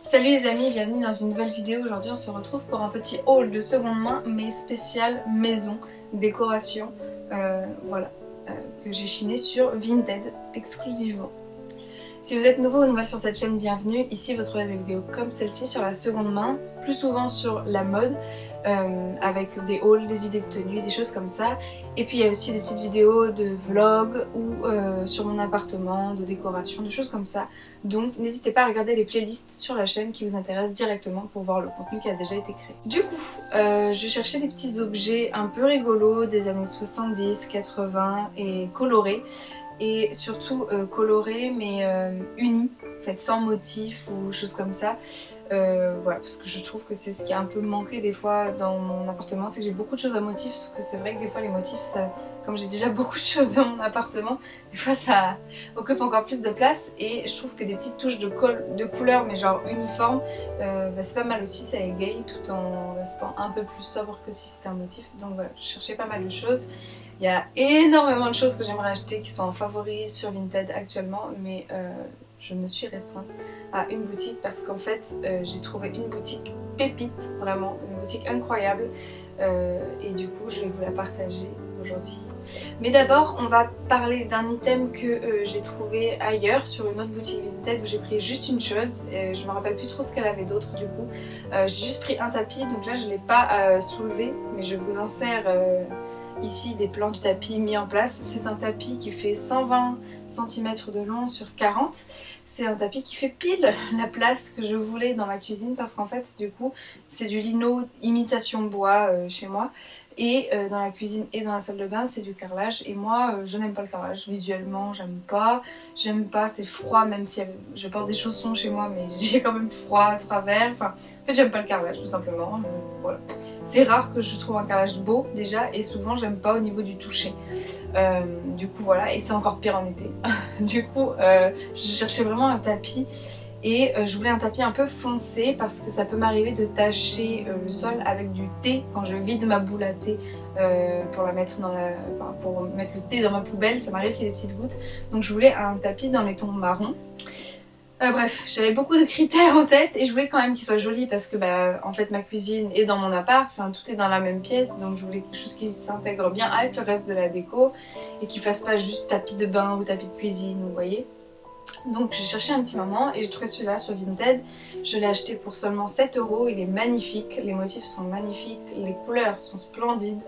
Salut les amis, bienvenue dans une nouvelle vidéo. Aujourd'hui on se retrouve pour un petit haul de seconde main mais spécial maison, décoration, que j'ai chiné sur Vinted exclusivement. Si vous êtes nouveau ou nouvelle sur cette chaîne, bienvenue. Ici vous trouverez des vidéos comme celle-ci sur la seconde main, plus souvent sur la mode, avec des hauls, des idées de tenues, des choses comme ça. Et puis il y a aussi des petites vidéos de vlog ou sur mon appartement, de décoration, des choses comme ça. Donc n'hésitez pas à regarder les playlists sur la chaîne qui vous intéressent directement pour voir le contenu qui a déjà été créé. Du coup, je cherchais des petits objets un peu rigolos des années 70, 80 et colorés. Et surtout colorés mais unis, en fait, sans motif ou choses comme ça. Voilà, parce que je trouve que c'est ce qui a un peu manqué des fois dans mon appartement, c'est que j'ai beaucoup de choses à motifs, sauf que c'est vrai que des fois les motifs, ça, comme j'ai déjà beaucoup de choses dans mon appartement, des fois ça occupe encore plus de place et je trouve que des petites touches de couleur mais genre uniforme, c'est pas mal aussi, ça égaye tout en restant un peu plus sobre que si c'était un motif. Donc voilà, je cherchais pas mal de choses. Il y a énormément de choses que j'aimerais acheter qui sont en favoris sur Vinted actuellement, mais je me suis restreinte à une boutique parce qu'en fait j'ai trouvé une boutique pépite, vraiment une boutique incroyable, et du coup je vais vous la partager aujourd'hui. Mais d'abord on va parler d'un item que j'ai trouvé ailleurs sur une autre boutique Vinted où j'ai pris juste une chose, je me rappelle plus trop ce qu'elle avait d'autre du coup. J'ai juste pris un tapis, donc là je ne l'ai pas soulevé mais je vous insère ici des plans du tapis mis en place. C'est un tapis qui fait 120 cm de long sur 40. C'est un tapis qui fait pile la place que je voulais dans ma cuisine parce qu'en fait du coup c'est du lino imitation bois chez moi. Et dans la cuisine et dans la salle de bain c'est du carrelage et moi je n'aime pas le carrelage, visuellement j'aime pas, c'est froid même si je porte des chaussons chez moi mais j'ai quand même froid à travers, enfin en fait j'aime pas le carrelage tout simplement, voilà. C'est rare que je trouve un carrelage beau déjà et souvent j'aime pas au niveau du toucher, du coup voilà, et c'est encore pire en été. Du coup je cherchais vraiment un tapis. Et je voulais un tapis un peu foncé parce que ça peut m'arriver de tacher le sol avec du thé quand je vide ma boule à thé pour mettre le thé dans ma poubelle, ça m'arrive qu'il y ait des petites gouttes. Donc je voulais un tapis dans les tons marron. Bref, j'avais beaucoup de critères en tête et je voulais quand même qu'il soit joli parce que en fait ma cuisine est dans mon appart, enfin tout est dans la même pièce, donc je voulais quelque chose qui s'intègre bien avec le reste de la déco et qui fasse pas juste tapis de bain ou tapis de cuisine, vous voyez. Donc j'ai cherché un petit moment et j'ai trouvé celui-là sur Vinted. Je l'ai acheté pour seulement 7 €, il est magnifique, les motifs sont magnifiques, les couleurs sont splendides.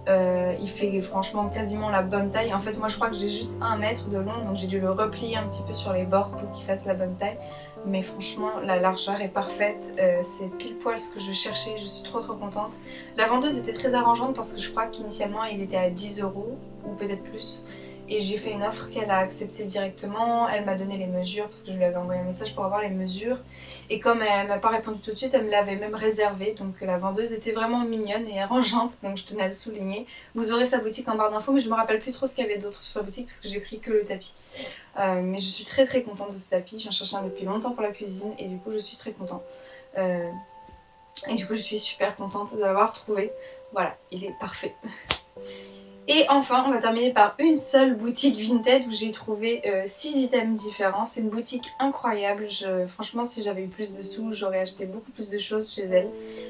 Il fait franchement quasiment la bonne taille. En fait moi je crois que j'ai juste 1 mètre de long, donc j'ai dû le replier un petit peu sur les bords pour qu'il fasse la bonne taille. Mais franchement la largeur est parfaite, c'est pile poil ce que je cherchais, je suis trop contente. La vendeuse était très arrangeante parce que je crois qu'initialement il était à 10 € ou peut-être plus. Et j'ai fait une offre qu'elle a acceptée directement, elle m'a donné les mesures parce que je lui avais envoyé un message pour avoir les mesures. Et comme elle m'a pas répondu tout de suite, elle me l'avait même réservé. Donc la vendeuse était vraiment mignonne et arrangeante, donc je tenais à le souligner. Vous aurez sa boutique en barre d'infos, mais je me rappelle plus trop ce qu'il y avait d'autre sur sa boutique parce que j'ai pris que le tapis. Mais je suis très contente de ce tapis, j'en cherchais un depuis longtemps pour la cuisine et du coup je suis très contente. Et du coup je suis super contente de l'avoir trouvé. Voilà, il est parfait. Et enfin, on va terminer par une seule boutique Vinted où j'ai trouvé 6 items différents. C'est une boutique incroyable. Franchement, si j'avais eu plus de sous, j'aurais acheté beaucoup plus de choses chez elle.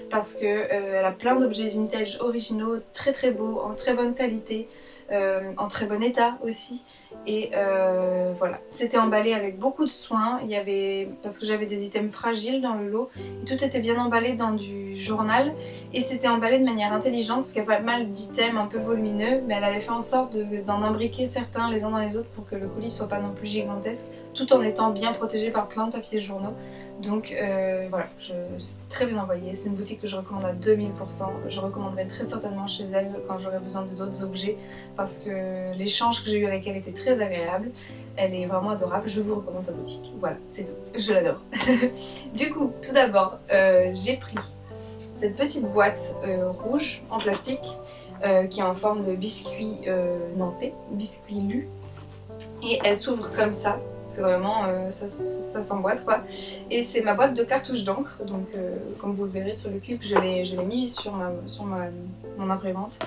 Parce qu'elle a plein d'objets vintage originaux, très beaux, en très bonne qualité, en très bon état aussi. Et voilà, c'était emballé avec beaucoup de soin. Parce que j'avais des items fragiles dans le lot, et tout était bien emballé dans du journal et c'était emballé de manière intelligente parce qu'il y a pas mal d'items un peu volumineux, mais elle avait fait en sorte d'en imbriquer certains les uns dans les autres pour que le colis soit pas non plus gigantesque tout en étant bien protégé par plein de papiers journaux. Donc voilà, c'était très bien envoyé. C'est une boutique que je recommande à 2000%. Je recommanderai très certainement chez elle quand j'aurai besoin d'autres objets parce que l'échange que j'ai eu avec elle était très agréable. Elle est vraiment adorable, je vous recommande sa boutique. Voilà, c'est tout, je l'adore. Du coup, tout d'abord, j'ai pris cette petite boîte rouge en plastique qui est en forme de biscuit nantais, biscuit lu. Et elle s'ouvre comme ça. c'est vraiment ça s'emboîte quoi. Et c'est ma boîte de cartouches d'encre, donc comme vous le verrez sur le clip, je l'ai mis sur mon imprimante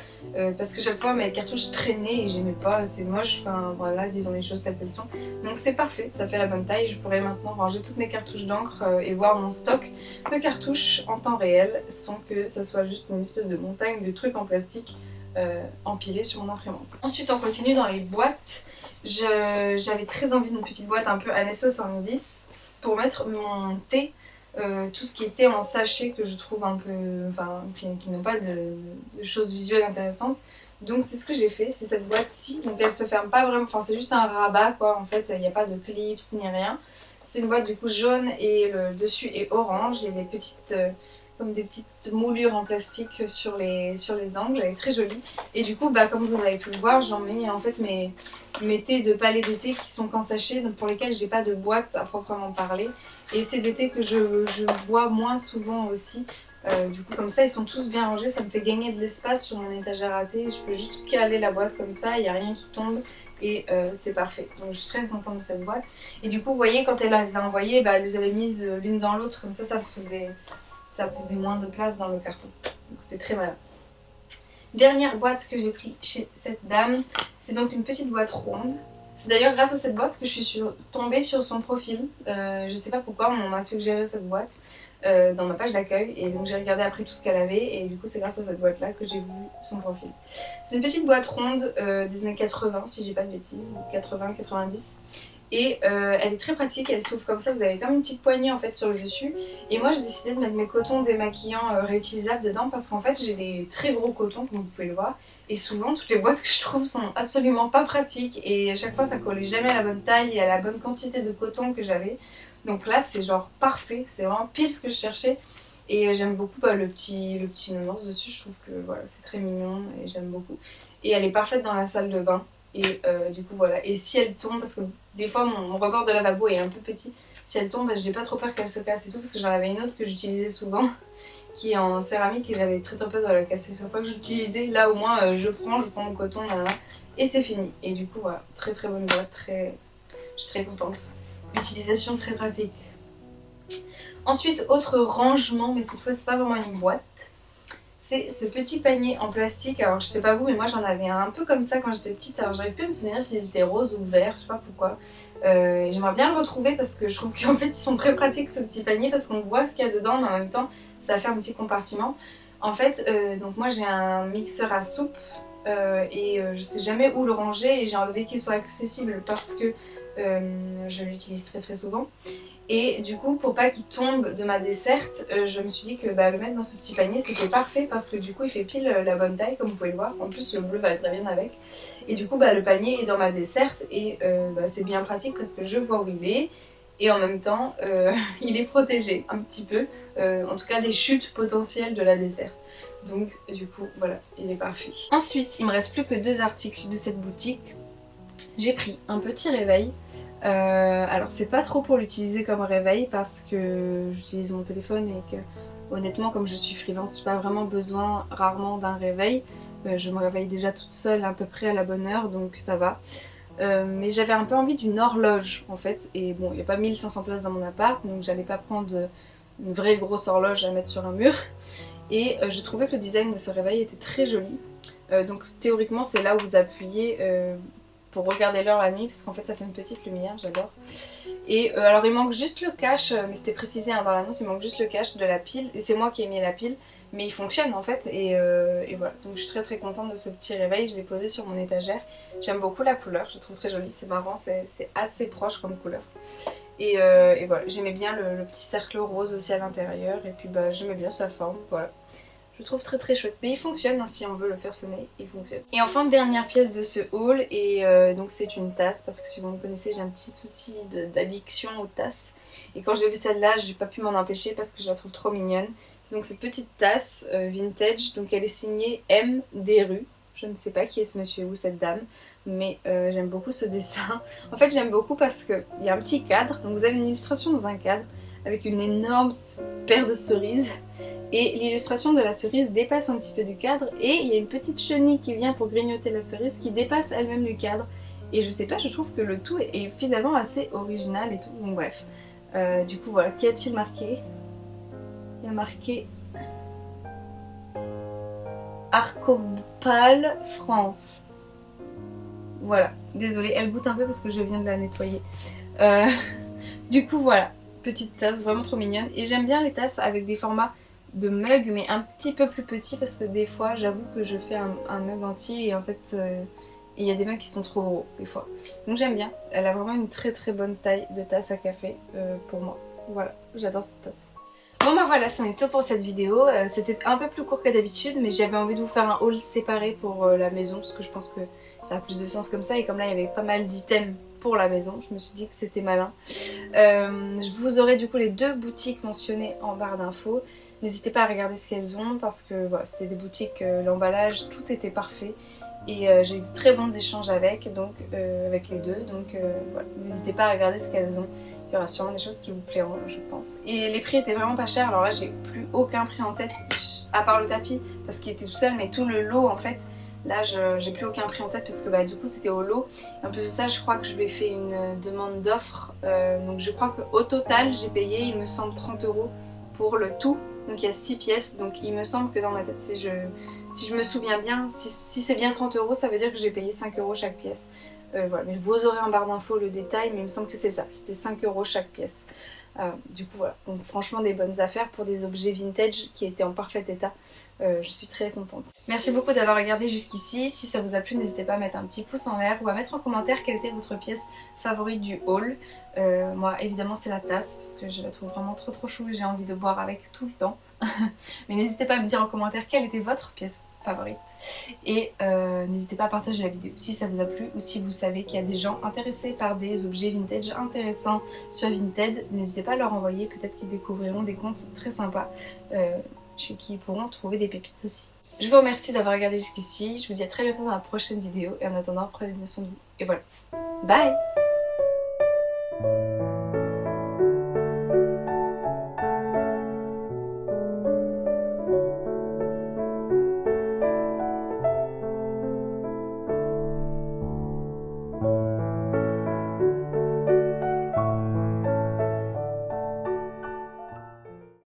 parce que chaque fois mes cartouches traînaient et j'aimais pas, c'est moche, enfin voilà, disons les choses telles qu'elles sont. Donc c'est parfait, ça fait la bonne taille, je pourrais maintenant ranger toutes mes cartouches d'encre et voir mon stock de cartouches en temps réel sans que ça soit juste une espèce de montagne de trucs en plastique empilés sur mon imprimante. Ensuite on continue dans les boîtes. J'avais très envie d'une petite boîte un peu années 70 pour mettre mon thé, tout ce qui est thé en sachet que je trouve un peu, enfin, qui n'ont pas de choses visuelles intéressantes. Donc c'est ce que j'ai fait, c'est cette boîte-ci. Donc elle se ferme pas vraiment, enfin c'est juste un rabat quoi, en fait il n'y a pas de clips ni rien. C'est une boîte du coup jaune et le dessus est orange, il y a des petites... comme des petites moulures en plastique sur les angles, elle est très jolie. Et du coup, bah, comme vous avez pu le voir, j'en mets en fait mes thés de palais d'été qui sont qu'en sachet, donc pour lesquels j'ai pas de boîte à proprement parler. Et c'est des thés que je bois moins souvent aussi. Du coup, comme ça, ils sont tous bien rangés, ça me fait gagner de l'espace sur mon étagère à thé. Je peux juste caler la boîte comme ça, il n'y a rien qui tombe. Et c'est parfait, donc je suis très contente de cette boîte. Et du coup, vous voyez, quand elle les a envoyées, bah, elle les avait mises l'une dans l'autre, comme ça faisait moins de place dans le carton. Donc c'était très malin. Dernière boîte que j'ai pris chez cette dame, c'est donc une petite boîte ronde. C'est d'ailleurs grâce à cette boîte que je suis tombée sur son profil. Je sais pas pourquoi, on m'a suggéré cette boîte dans ma page d'accueil. Et donc j'ai regardé après tout ce qu'elle avait. Et du coup c'est grâce à cette boîte là que j'ai vu son profil. C'est une petite boîte ronde des années 80 si j'ai pas de bêtises, ou 80-90. Et elle est très pratique, elle s'ouvre comme ça, vous avez comme une petite poignée en fait sur le dessus. Et moi j'ai décidé de mettre mes cotons démaquillants réutilisables dedans parce qu'en fait j'ai des très gros cotons comme vous pouvez le voir. Et souvent toutes les boîtes que je trouve sont absolument pas pratiques et à chaque fois ça collait jamais à la bonne taille et à la bonne quantité de coton que j'avais. Donc là c'est genre parfait, c'est vraiment pile ce que je cherchais. Et j'aime beaucoup le petit nounours dessus, je trouve que voilà, c'est très mignon et j'aime beaucoup. Et elle est parfaite dans la salle de bain. Et du coup voilà, et si elle tombe, parce que des fois mon rebord de lavabo est un peu petit, si elle tombe, bah, j'ai pas trop peur qu'elle se casse et tout, parce que j'en avais une autre que j'utilisais souvent, qui est en céramique et j'avais très peur de la casser chaque fois que j'utilisais. Là au moins je prends mon coton, et c'est fini. Et du coup voilà, très bonne boîte, je suis très contente. Utilisation très pratique. Ensuite, autre rangement, mais cette fois c'est pas vraiment une boîte. C'est ce petit panier en plastique, alors je sais pas vous mais moi j'en avais un peu comme ça quand j'étais petite, alors j'arrive plus à me souvenir s'ils étaient roses ou verts, je sais pas pourquoi. J'aimerais bien le retrouver parce que je trouve qu'en fait ils sont très pratiques ce petit panier parce qu'on voit ce qu'il y a dedans mais en même temps ça fait un petit compartiment. En fait, donc moi j'ai un mixeur à soupe et je sais jamais où le ranger et j'ai envie qu'il soit accessible parce que je l'utilise très souvent. Et du coup, pour pas qu'il tombe de ma desserte, je me suis dit que le mettre dans ce petit panier c'était parfait parce que du coup il fait pile la bonne taille comme vous pouvez le voir. En plus le bleu va très bien avec. Et du coup le panier est dans ma desserte et c'est bien pratique parce que je vois où il est. Et en même temps il est protégé un petit peu, en tout cas des chutes potentielles de la desserte. Donc du coup voilà, il est parfait. Ensuite il me reste plus que 2 articles de cette boutique. J'ai pris un petit réveil. Alors c'est pas trop pour l'utiliser comme réveil parce que j'utilise mon téléphone et que honnêtement comme je suis freelance j'ai pas vraiment besoin rarement d'un réveil. Je me réveille déjà toute seule à peu près à la bonne heure donc ça va. Mais j'avais un peu envie d'une horloge en fait et bon il n'y a pas 1500 places dans mon appart donc j'allais pas prendre une vraie grosse horloge à mettre sur un mur. Et je trouvais que le design de ce réveil était très joli. Donc théoriquement c'est là où vous appuyez pour regarder l'heure la nuit parce qu'en fait ça fait une petite lumière, j'adore. Et alors il manque juste le cache, mais c'était précisé dans l'annonce, il manque juste le cache de la pile et c'est moi qui ai mis la pile mais il fonctionne en fait et voilà. Donc je suis très contente de ce petit réveil, je l'ai posé sur mon étagère. J'aime beaucoup la couleur, je la trouve très jolie, c'est marrant, c'est assez proche comme couleur. Et voilà, j'aimais bien le petit cercle rose aussi à l'intérieur et puis j'aimais bien sa forme, voilà. Je le trouve très chouette, mais il fonctionne, hein, si on veut le faire sonner, il fonctionne. Et enfin, dernière pièce de ce haul, et donc c'est une tasse, parce que si vous me connaissez, j'ai un petit souci d'addiction aux tasses. Et quand j'ai vu celle-là, j'ai pas pu m'en empêcher parce que je la trouve trop mignonne. C'est donc cette petite tasse vintage, donc elle est signée M. Desrues. Je ne sais pas qui est ce monsieur ou cette dame, mais j'aime beaucoup ce dessin. En fait, j'aime beaucoup parce qu'il y a un petit cadre, donc vous avez une illustration dans un cadre, avec une énorme paire de cerises. Et l'illustration de la cerise dépasse un petit peu du cadre et il y a une petite chenille qui vient pour grignoter la cerise qui dépasse elle-même du cadre. et je sais pas, je trouve que le tout est finalement assez original et tout, donc bref. Du coup voilà, qu'y a-t-il marqué? Il y a marqué Arcopale France. Voilà, désolée, elle goûte un peu parce que je viens de la nettoyer. Du coup voilà, petite tasse vraiment trop mignonne. Et j'aime bien les tasses avec des formats de mug mais un petit peu plus petits parce que des fois j'avoue que je fais un mug entier et en fait il y a des mugs qui sont trop gros des fois. Donc j'aime bien, elle a vraiment une très très bonne taille de tasse à café pour moi. Voilà, j'adore cette tasse. Bon bah voilà, c'en est tout pour cette vidéo. C'était un peu plus court que d'habitude mais j'avais envie de vous faire un haul séparé pour la maison parce que je pense que ça a plus de sens comme ça et comme là il y avait pas mal d'items pour la maison, je me suis dit que c'était malin. Je vous aurai du coup les 2 boutiques mentionnées en barre d'infos. N'hésitez pas à regarder ce qu'elles ont parce que voilà, c'était des boutiques, l'emballage, tout était parfait. Et j'ai eu de très bons échanges avec les deux, donc voilà, n'hésitez pas à regarder ce qu'elles ont. Il y aura sûrement des choses qui vous plairont, je pense. Et les prix étaient vraiment pas chers, alors là j'ai plus aucun prix en tête, à part le tapis, parce qu'il était tout seul, mais tout le lot en fait, là j'ai plus aucun prix en tête parce que bah, du coup c'était au lot. Et en plus de ça, je crois que je lui ai fait une demande d'offre, donc je crois qu'au total j'ai payé, il me semble, 30 € pour le tout. Donc il y a 6 pièces, donc il me semble que dans ma tête, si je me souviens bien, si c'est bien 30 €, ça veut dire que j'ai payé 5 € chaque pièce. Voilà, mais vous aurez en barre d'infos le détail, mais il me semble que c'est ça, c'était 5 € chaque pièce. Du coup voilà, donc franchement des bonnes affaires pour des objets vintage qui étaient en parfait état. Je suis très contente. Merci beaucoup d'avoir regardé jusqu'ici. Si ça vous a plu, n'hésitez pas à mettre un petit pouce en l'air ou à mettre en commentaire quelle était votre pièce favorite du haul. Moi évidemment c'est la tasse parce que je la trouve vraiment trop trop chou et j'ai envie de boire avec tout le temps. Mais n'hésitez pas à me dire en commentaire quelle était votre pièce favorite. Et n'hésitez pas à partager la vidéo si ça vous a plu ou si vous savez qu'il y a des gens intéressés par des objets vintage intéressants sur Vinted. N'hésitez pas à leur envoyer, peut-être qu'ils découvriront des comptes très sympas chez qui ils pourront trouver des pépites aussi. Je vous remercie d'avoir regardé jusqu'ici, je vous dis à très bientôt dans la prochaine vidéo et en attendant prenez bien soin de vous. Et voilà, bye!